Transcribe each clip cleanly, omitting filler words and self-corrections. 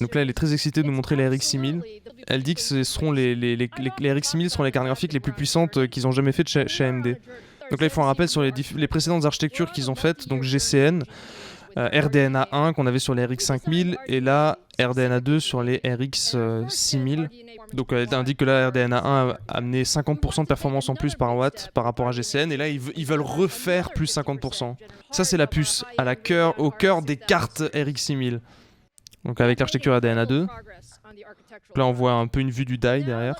Donc là, elle est très excitée de nous montrer les RX 6000. Elle dit que ce seront les RX 6000 seront les cartes graphiques les plus puissantes qu'ils ont jamais faites chez AMD. Donc là, ils font un rappel sur les précédentes architectures qu'ils ont faites, donc GCN, RDNA 1 qu'on avait sur les RX 5000 et là RDNA 2 sur les RX 6000. Donc elle indique que là RDNA 1 a amené 50% de performance en plus par watt par rapport à GCN et là ils veulent refaire plus 50%. Ça c'est la puce au cœur des cartes RX 6000. Donc avec l'architecture RDNA 2. Donc là on voit un peu une vue du die derrière.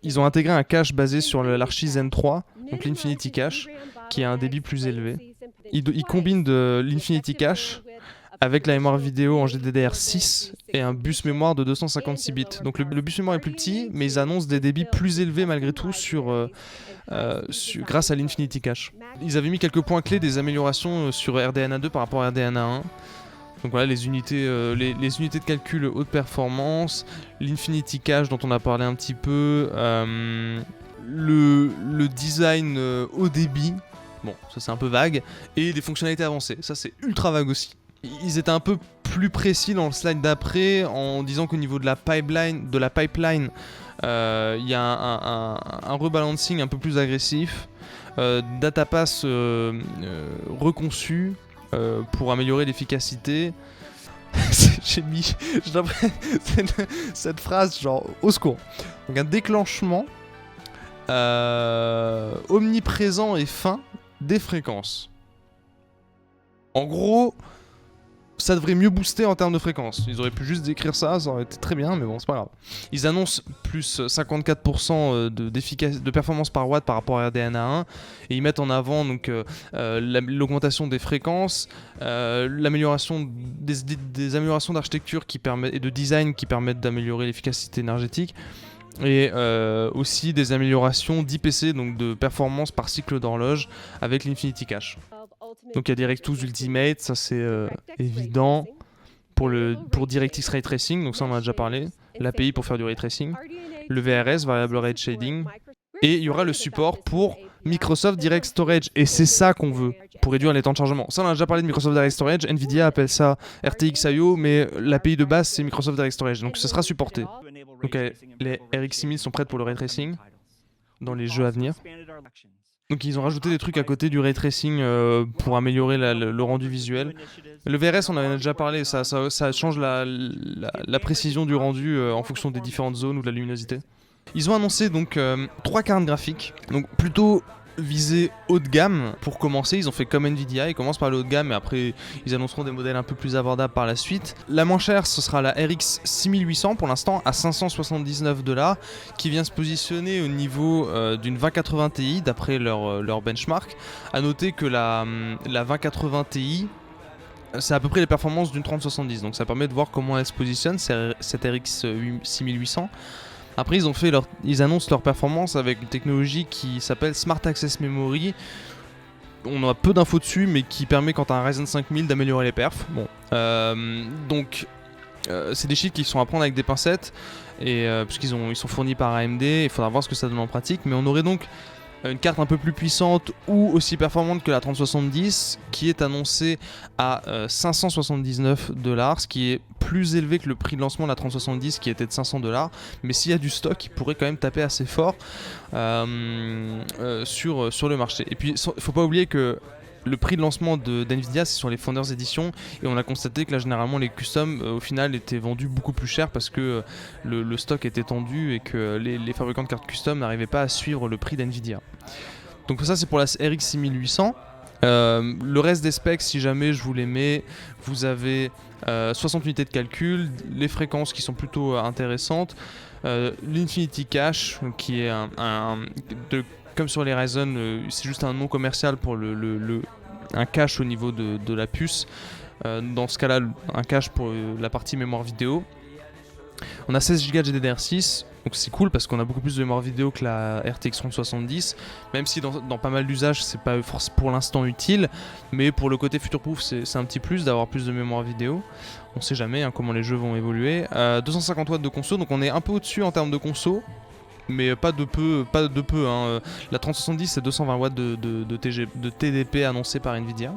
Ils ont intégré un cache basé sur l'archi Zen 3, donc l'Infinity Cache, qui a un débit plus élevé. Ils combinent de l'Infinity Cache avec la mémoire vidéo en GDDR6 et un bus mémoire de 256 bits. Donc le bus mémoire est plus petit, mais ils annoncent des débits plus élevés malgré tout grâce à l'Infinity Cache. Ils avaient mis quelques points clés des améliorations sur RDNA 2 par rapport à RDNA 1. Donc voilà, les unités de calcul haute performance, l'Infinity Cache dont on a parlé un petit peu, le design haut débit, bon ça c'est un peu vague, et des fonctionnalités avancées, ça c'est ultra vague aussi. Ils étaient un peu plus précis dans le slide d'après en disant qu'au niveau de la pipeline, il y a un rebalancing un peu plus agressif, datapass reconçu, pour améliorer l'efficacité. J'ai mis cette phrase genre au secours. Donc un déclenchement omniprésent et fin des fréquences. En gros, ça devrait mieux booster en termes de fréquences. Ils auraient pu juste décrire ça, ça aurait été très bien, mais bon, c'est pas grave. Ils annoncent plus 54% de performance par watt par rapport à RDNA 1, et ils mettent en avant donc l'augmentation des fréquences, l'amélioration des améliorations d'architecture et de design qui permettent d'améliorer l'efficacité énergétique, et aussi des améliorations d'IPC, donc de performance par cycle d'horloge avec l'Infinity Cache. Donc il y a DirectX Ultimate, ça c'est évident, pour DirectX Ray Tracing, donc ça on en a déjà parlé, l'API pour faire du Ray Tracing, le VRS, Variable Rate Shading, et il y aura le support pour Microsoft Direct Storage, et c'est ça qu'on veut, pour réduire les temps de chargement. Ça on a déjà parlé de Microsoft Direct Storage, Nvidia appelle ça RTX IO, mais l'API de base c'est Microsoft Direct Storage, donc ce sera supporté. Donc les RX 6000 sont prêtes pour le Ray Tracing, dans les jeux à venir. Donc ils ont rajouté des trucs à côté du ray tracing pour améliorer le rendu visuel. Le VRS on en a déjà parlé, ça change la précision du rendu en fonction des différentes zones ou de la luminosité. Ils ont annoncé donc 3 cartes graphiques, donc plutôt visées haut de gamme pour commencer. Ils ont fait comme Nvidia, ils commencent par le haut de gamme mais après ils annonceront des modèles un peu plus abordables par la suite. La moins chère ce sera la RX 6800 pour l'instant à 579$, qui vient se positionner au niveau d'une 2080 Ti d'après leur benchmark. A noter que la 2080 Ti c'est à peu près les performances d'une 3070, donc ça permet de voir comment elle se positionne, cette RX 6800. Après, ils annoncent leur performance avec une technologie qui s'appelle Smart Access Memory. On a peu d'infos dessus, mais qui permet, quand tu as un Ryzen 5000, d'améliorer les perfs. Bon, c'est des chiffres qui sont à prendre avec des pincettes, puisqu'ils sont fournis par AMD. Il faudra voir ce que ça donne en pratique. Mais on aurait donc une carte un peu plus puissante ou aussi performante que la 3070 qui est annoncée à 579$, ce qui est plus élevé que le prix de lancement de la 3070 qui était de 500$, mais s'il y a du stock, il pourrait quand même taper assez fort sur le marché. Et puis il faut pas oublier que le prix de lancement d'NVIDIA c'est sur les Founders Edition, et on a constaté que là généralement les customs au final étaient vendus beaucoup plus cher parce que le stock était tendu et que les fabricants de cartes custom n'arrivaient pas à suivre le prix d'NVIDIA. Donc ça c'est pour la RX 6800. Le reste des specs, si jamais je vous les mets, vous avez 60 unités de calcul, les fréquences qui sont plutôt intéressantes, l'Infinity Cache qui est comme sur les Ryzen, c'est juste un nom commercial pour un cache au niveau de la puce. Dans ce cas-là, un cache pour la partie mémoire vidéo. On a 16 Go de GDDR6, donc c'est cool parce qu'on a beaucoup plus de mémoire vidéo que la RTX 3070, même si dans pas mal d'usages c'est pas pour l'instant utile, mais pour le côté future-proof c'est un petit plus d'avoir plus de mémoire vidéo. On sait jamais comment les jeux vont évoluer. 250 watts de conso, donc on est un peu au-dessus en termes de conso, mais pas de peu. La 3070 c'est 220 watts de TDP annoncé par Nvidia.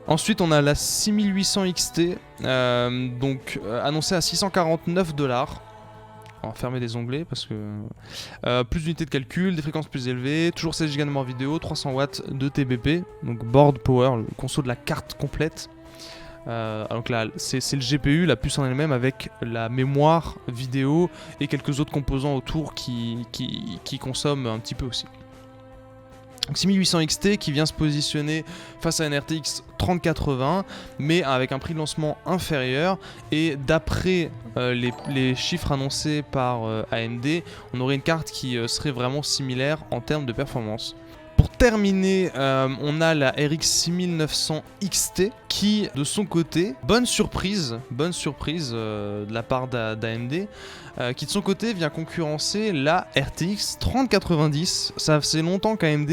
Ensuite, on a la 6800 XT, annoncée à 649$. On va fermer les onglets parce que plus d'unités de calcul, des fréquences plus élevées, toujours 16 Go de mémoire vidéo, 300 watts de TBP, donc board power, le conso de la carte complète. Donc là, c'est le GPU, la puce en elle-même avec la mémoire vidéo et quelques autres composants autour qui consomment un petit peu aussi. Donc 6800 XT qui vient se positionner face à une RTX 3080 mais avec un prix de lancement inférieur, et d'après les chiffres annoncés par AMD, on aurait une carte qui serait vraiment similaire en termes de performance. Pour terminer, on a la RX 6900 XT qui, de son côté, bonne surprise de la part d'AMD, qui de son côté vient concurrencer la RTX 3090. Ça faisait longtemps qu'AMD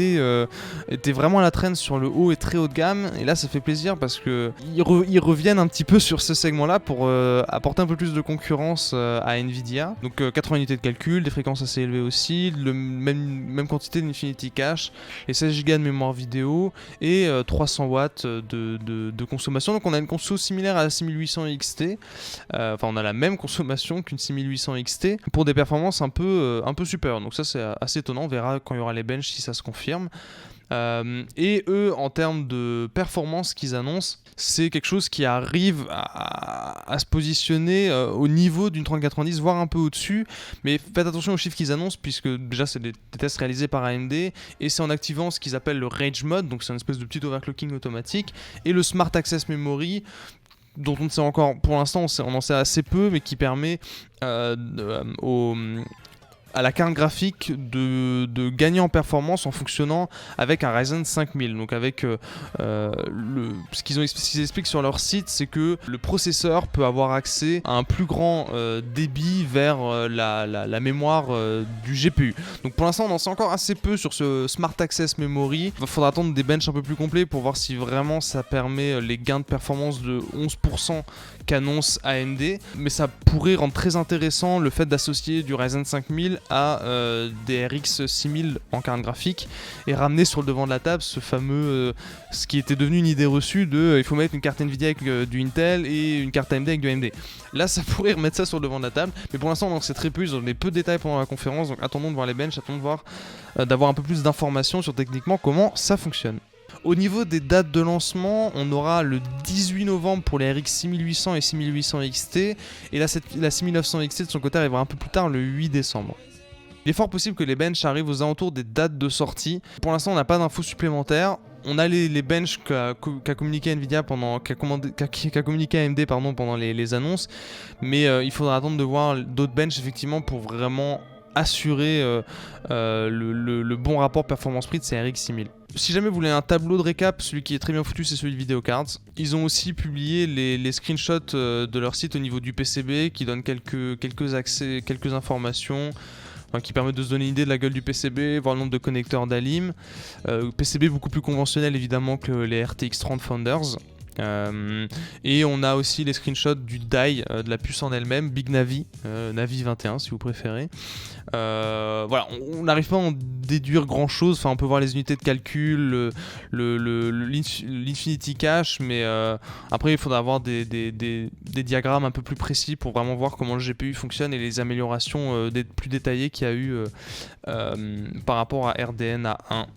était vraiment à la traîne sur le haut et très haut de gamme, et là ça fait plaisir parce que ils reviennent un petit peu sur ce segment-là pour apporter un peu plus de concurrence à Nvidia. Donc 80 unités de calcul, des fréquences assez élevées aussi, même quantité d'Infinity Cache, et 16 Go de mémoire vidéo et 300 watts de consommation. Donc on a une conso similaire à la 6800 XT, enfin on a la même consommation qu'une 6800 XT pour des performances un peu supérieures. Donc ça c'est assez étonnant, on verra quand il y aura les benches si ça se confirme. Et eux, en termes de performance qu'ils annoncent, c'est quelque chose qui arrive à se positionner au niveau d'une 3090, voire un peu au-dessus. Mais faites attention aux chiffres qu'ils annoncent, puisque déjà c'est des tests réalisés par AMD, et c'est en activant ce qu'ils appellent le Rage Mode, donc c'est une espèce de petit overclocking automatique, et le Smart Access Memory, dont on ne sait encore, pour l'instant on en sait assez peu, mais qui permet à la carte graphique de gagner en performance en fonctionnant avec un Ryzen 5000. Donc avec ce qu'ils expliquent sur leur site, c'est que le processeur peut avoir accès à un plus grand débit vers la mémoire du GPU. Donc pour l'instant on en sait encore assez peu sur ce Smart Access Memory. Il faudra attendre des benches un peu plus complets pour voir si vraiment ça permet les gains de performance de 11% qu'annonce AMD, mais ça pourrait rendre très intéressant le fait d'associer du Ryzen 5000 à des RX 6000 en carte graphique et ramener sur le devant de la table ce fameux, ce qui était devenu une idée reçue de il faut mettre une carte Nvidia avec du Intel et une carte AMD avec du AMD. Là ça pourrait remettre ça sur le devant de la table, mais pour l'instant on en sait très peu, ils ont donné peu de détails pendant la conférence, donc attendons de voir les benches, attendons de voir d'avoir un peu plus d'informations sur techniquement comment ça fonctionne. Au niveau des dates de lancement, on aura le 18 novembre pour les RX 6800 et 6800 XT, et la 6900 XT de son côté arrivera un peu plus tard, le 8 décembre. Il est fort possible que les benches arrivent aux alentours des dates de sortie. Pour l'instant, on n'a pas d'infos supplémentaires. On a les benches qu'a communiqué Nvidia qu'a communiqué AMD pendant les annonces, mais il faudra attendre de voir d'autres benches effectivement pour vraiment assurer le bon rapport performance-prix de ces RX 6000. Si jamais vous voulez un tableau de récap, celui qui est très bien foutu c'est celui de Videocards. Ils ont aussi publié les screenshots de leur site au niveau du PCB qui donnent quelques accès, quelques informations, qui permettent de se donner une idée de la gueule du PCB, voir le nombre de connecteurs d'Alim. PCB beaucoup plus conventionnel évidemment que les RTX 30 Founders. Et on a aussi les screenshots du die de la puce en elle-même, Big Navi, Navi 21 si vous préférez. Voilà, on n'arrive pas à en déduire grand chose, enfin on peut voir les unités de calcul, l'Infinity Cache, mais après il faudra avoir des diagrammes un peu plus précis pour vraiment voir comment le GPU fonctionne et les améliorations plus détaillées qu'il y a eu par rapport à RDNA 1.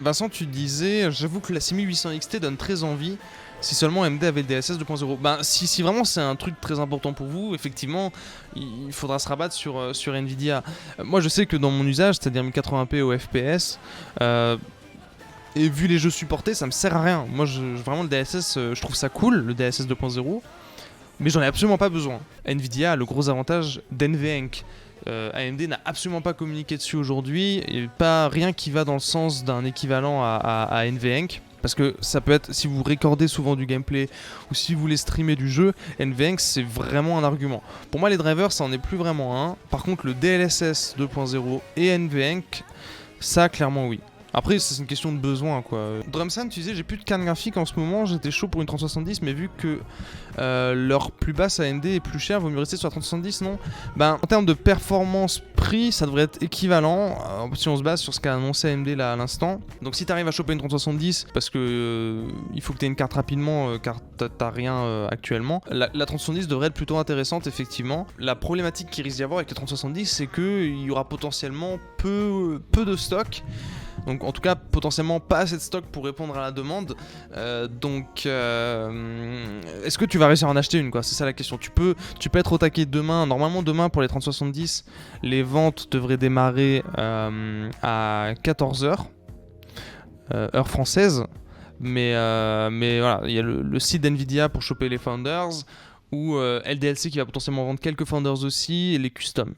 Vincent, tu disais, j'avoue que la 6800 XT donne très envie. Si seulement AMD avait le DLSS 2.0. Ben, si vraiment c'est un truc très important pour vous, effectivement, il faudra se rabattre sur Nvidia. Moi, je sais que dans mon usage, c'est-à-dire 1080p au FPS, et vu les jeux supportés, ça me sert à rien. Moi, vraiment, le DLSS, je trouve ça cool, le DLSS 2.0, mais j'en ai absolument pas besoin. Nvidia a le gros avantage d'NVENC. AMD n'a absolument pas communiqué dessus aujourd'hui, et pas rien qui va dans le sens d'un équivalent à NVENC. Parce que ça peut être, si vous recordez souvent du gameplay ou si vous voulez streamer du jeu, NVENC c'est vraiment un argument. Pour moi les drivers ça en est plus vraiment un. Par contre le DLSS 2.0 et NVENC, ça clairement oui. Après, c'est une question de besoin, quoi. Drumsan, tu disais, j'ai plus de carte graphique en ce moment, j'étais chaud pour une 3070, mais vu que leur plus basse AMD est plus chère, vaut mieux rester sur la 3070, non? Ben, en termes de performance prix, ça devrait être équivalent, si on se base sur ce qu'a annoncé AMD là à l'instant. Donc si t'arrives à choper une 3070, parce que il faut que t'aies une carte rapidement, car t'as rien actuellement, la 3070 devrait être plutôt intéressante, effectivement. La problématique qu'il risque d'y avoir avec la 3070, c'est qu'il y aura potentiellement peu de stock. Donc en tout cas potentiellement pas assez de stock pour répondre à la demande. Est-ce que tu vas réussir à en acheter une, quoi? C'est ça la question. Tu peux être au taquet demain. Normalement demain pour les 3070, les ventes devraient démarrer à 14h, heure française. Mais voilà, il y a le site d'NVIDIA pour choper les Founders, ou LDLC qui va potentiellement vendre quelques Founders aussi, et les customs.